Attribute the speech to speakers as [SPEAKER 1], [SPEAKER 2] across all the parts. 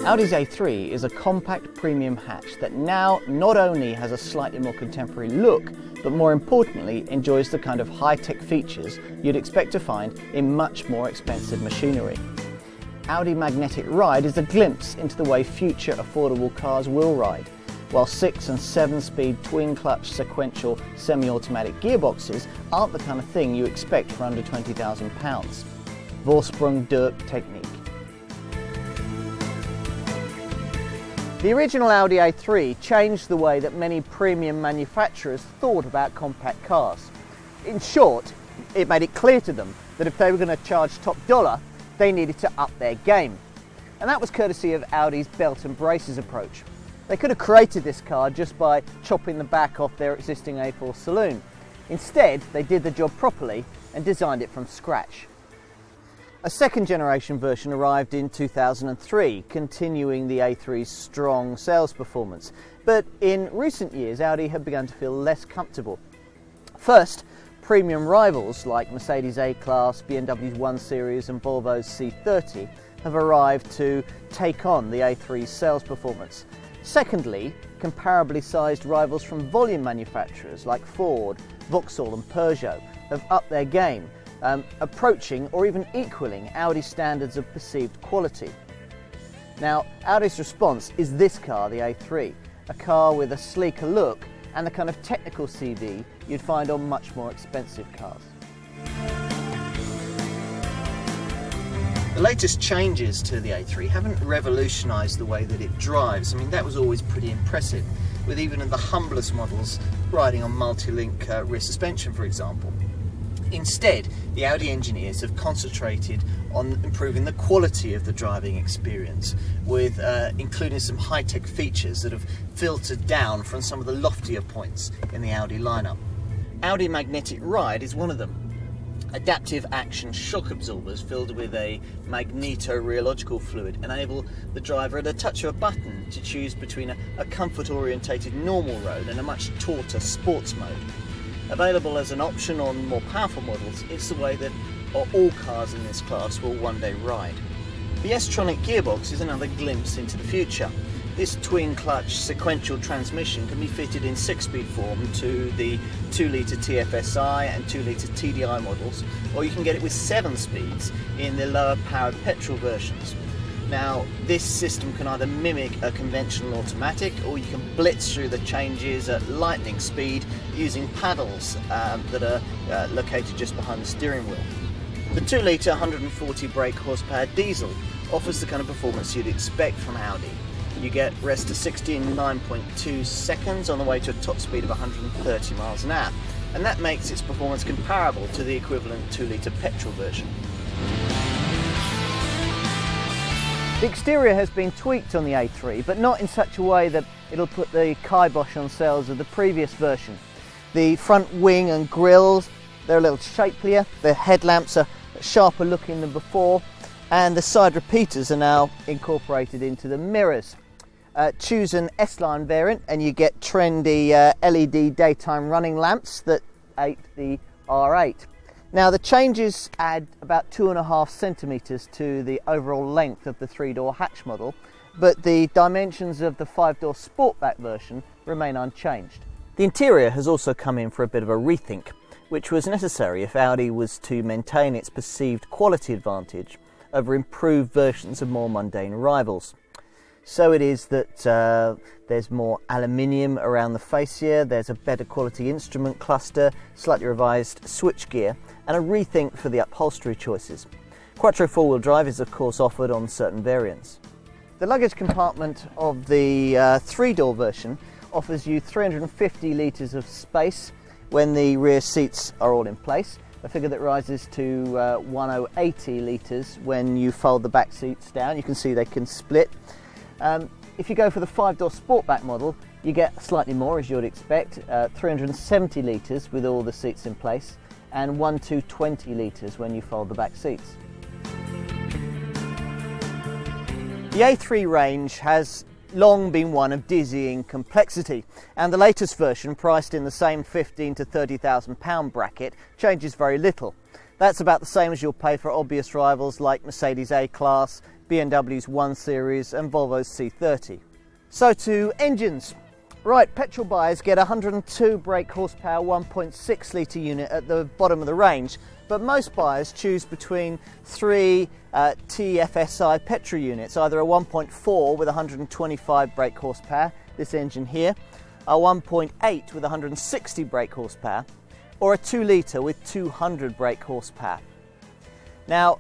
[SPEAKER 1] Audi's A3 is a compact premium hatch that now not only has a slightly more contemporary look, but more importantly enjoys the kind of high-tech features you'd expect to find in much more expensive machinery. Audi Magnetic Ride is a glimpse into the way future affordable cars will ride, while 6- and 7-speed twin-clutch sequential semi-automatic gearboxes aren't the kind of thing you expect for under £20,000. Vorsprung durch Technik. The original Audi A3 changed the way that many premium manufacturers thought about compact cars. In short, it made it clear to them that if they were going to charge top dollar, they needed to up their game. And that was courtesy of Audi's belt and braces approach. They could have created this car just by chopping the back off their existing A4 saloon. Instead, they did the job properly and designed it from scratch. A second generation version arrived in 2003, continuing the A3's strong sales performance. But in recent years, Audi have begun to feel less comfortable. First, premium rivals like Mercedes A-Class, BMW's 1 Series and Volvo's C30 have arrived to take on the A3's sales performance. Secondly, comparably sized rivals from volume manufacturers like Ford, Vauxhall and Peugeot have upped their game, approaching or even equaling Audi's standards of perceived quality. Now, Audi's response is this car, the A3, a car with a sleeker look and the kind of technical CV you'd find on much more expensive cars. The latest changes to the A3 haven't revolutionised the way that it drives. I mean, that was always pretty impressive, with even in the humblest models riding on multi-link rear suspension, for example. Instead, the Audi engineers have concentrated on improving the quality of the driving experience, with including some high-tech features that have filtered down from some of the loftier points in the Audi lineup. Audi Magnetic Ride is one of them. Adaptive action shock absorbers filled with a magneto-rheological fluid enable the driver at a touch of a button to choose between a comfort-orientated normal road and a much tauter sports mode. Available as an option on more powerful models, it's the way that all cars in this class will one day ride. The S-tronic gearbox is another glimpse into the future. This twin-clutch sequential transmission can be fitted in 6-speed form to the 2-litre TFSI and 2-litre TDI models, or you can get it with 7 speeds in the lower-powered petrol versions. Now, this system can either mimic a conventional automatic, or you can blitz through the changes at lightning speed using paddles that are located just behind the steering wheel. The 2-litre 140 brake horsepower diesel offers the kind of performance you'd expect from Audi. You get rest to 60 in 9.2 seconds on the way to a top speed of 130 miles an hour, and that makes its performance comparable to the equivalent 2-litre petrol version. The exterior has been tweaked on the A3, but not in such a way that it'll put the kibosh on sales of the previous version. The front wing and grills, they're a little shapelier, the headlamps are sharper looking than before, and the side repeaters are now incorporated into the mirrors. Choose an S-Line variant and you get trendy LED daytime running lamps that ape the R8. Now, the changes add about 2.5 centimetres to the overall length of the 3-door hatch model, but the dimensions of the 5-door Sportback version remain unchanged. The interior has also come in for a bit of a rethink, which was necessary if Audi was to maintain its perceived quality advantage over improved versions of more mundane rivals. So it is that there's more aluminium around the fascia, there's a better quality instrument cluster, slightly revised switchgear, and a rethink for the upholstery choices. Quattro 4-wheel drive is of course offered on certain variants. The luggage compartment of the 3-door version offers you 350 litres of space when the rear seats are all in place, a figure that rises to 1080 litres when you fold the back seats down. You can see they can split. If you go for the 5-door Sportback model, you get slightly more, as you would expect, 370 litres with all the seats in place, and 220 litres when you fold the back seats. The A3 range has long been one of dizzying complexity, and the latest version, priced in the same £15,000 to £30,000 bracket, changes very little. That's about the same as you'll pay for obvious rivals like Mercedes A-Class, BMW's 1 Series and Volvo's C30. So to engines. Right, petrol buyers get 102 brake horsepower 1.6 litre unit at the bottom of the range, but most buyers choose between 3 TFSI petrol units, either a 1.4 with 125 brake horsepower, this engine here, a 1.8 with 160 brake horsepower, or a 2 litre with 200 brake horsepower. Now,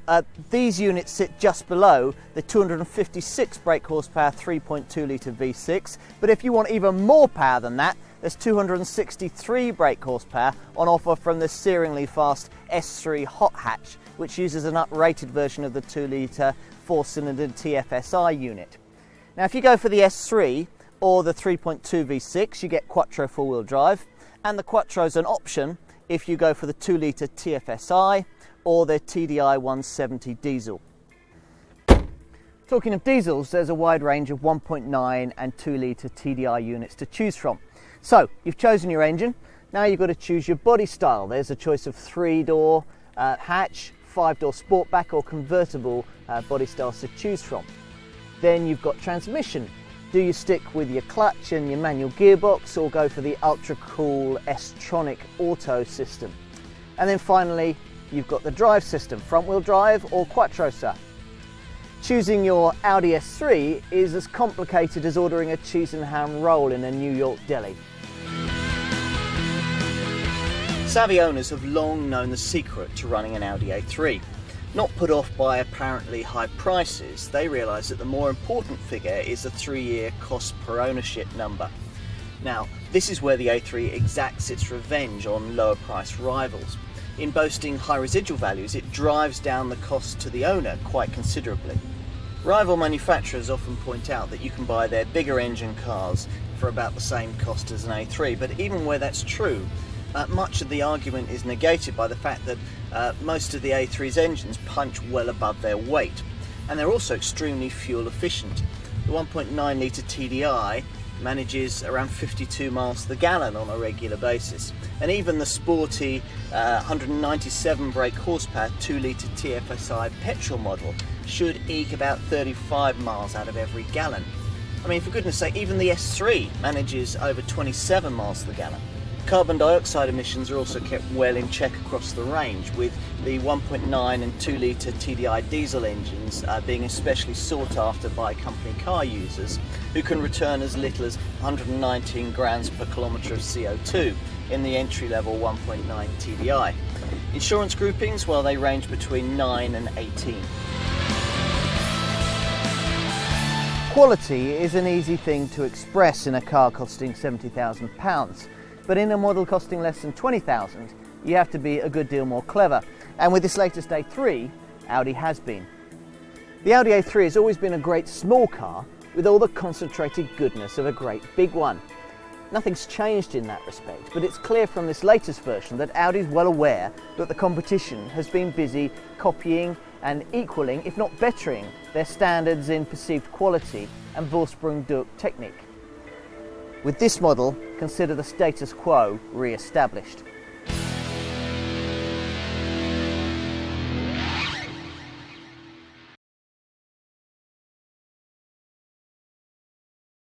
[SPEAKER 1] these units sit just below the 256 brake horsepower 3.2 litre V6, but if you want even more power than that, there's 263 brake horsepower on offer from the searingly fast S3 hot hatch, which uses an uprated version of the 2 litre 4-cylinder TFSI unit. Now, if you go for the S3 or the 3.2 V6, you get Quattro 4-wheel drive, and the Quattro's an option if you go for the 2 litre TFSI or the TDI 170 diesel. Talking of diesels, there's a wide range of 1.9 and 2 litre TDI units to choose from. So, you've chosen your engine, now you've got to choose your body style. There's a choice of 3-door hatch, 5-door sportback or convertible body styles to choose from. Then you've got transmission. Do you stick with your clutch and your manual gearbox or go for the ultra cool S-tronic auto system? And then finally, you've got the drive system, front wheel drive or Quattro style. Choosing your Audi A3 is as complicated as ordering a cheese and ham roll in a New York deli. Savvy owners have long known the secret to running an Audi A3. Not put off by apparently high prices, they realise that the more important figure is the 3-year cost per ownership number. Now, this is where the A3 exacts its revenge on lower price rivals. In boasting high residual values, it drives down the cost to the owner quite considerably. Rival manufacturers often point out that you can buy their bigger engine cars for about the same cost as an A3, but even where that's true, much of the argument is negated by the fact that most of the A3's engines punch well above their weight, and they're also extremely fuel efficient. The 1.9 litre TDI manages around 52 miles to the gallon on a regular basis, and even the sporty 197 brake horsepower 2 litre TFSI petrol model should eke about 35 miles out of every gallon. I mean, for goodness sake, even the S3 manages over 27 miles to the gallon. Carbon dioxide emissions are also kept well in check across the range, with the 1.9 and 2 litre TDI diesel engines being especially sought after by company car users, who can return as little as 119 grams per kilometre of CO2 in the entry-level 1.9 TDI. Insurance groupings, well, they range between 9 and 18. Quality is an easy thing to express in a car costing £70,000. But in a model costing less than $20,000, you have to be a good deal more clever. And with this latest A3, Audi has been. The Audi A3 has always been a great small car with all the concentrated goodness of a great big one. Nothing's changed in that respect, but it's clear from this latest version that Audi's well aware that the competition has been busy copying and equaling, if not bettering, their standards in perceived quality and Vorsprung durch Technik. With this model, consider the status quo re-established.